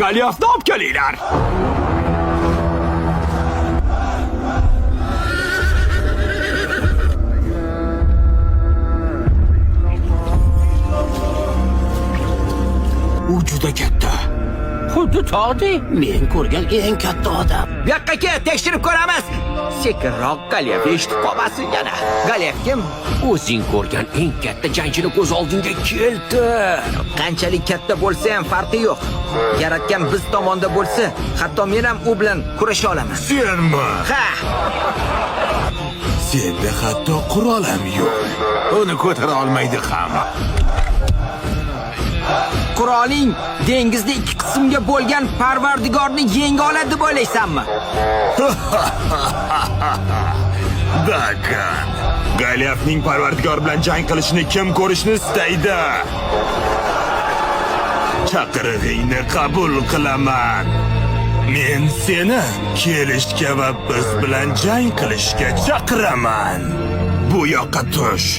Golyafni olib kelinglar. U juda katta. Xuddi tog'dek. Men ko'rgan eng katta odam. Bu yoqqa kel, tekshirib ko'ramiz. Sekinroq Golyaf eshitib qolmasin yana. Golyaf kim? O'zing ko'rgan eng katta jangchini ko'z oldingga keltir. Qanchalik katta bo'lsa ham farqi yo'q. Yaratgan biz tomonda bo'lsa, hatto men ham u bilan kurasha olaman. Senmi? Ha! Senda hatto qurol ham yo'q. Uni ko'tara olmaydi ham. Quroling dengizni ikki qismga bo'lgan Parvardigorni yenga oladi deb o'ylaysanmi? Dakan. Golyafning Parvardigor bilan jang qilishini kim ko'rishni istaydi? Chaqirig'ingni qabul qilaman. Men seni kelishga va biz bilan jang qilishga chaqiraman. Bu yoqqa tush.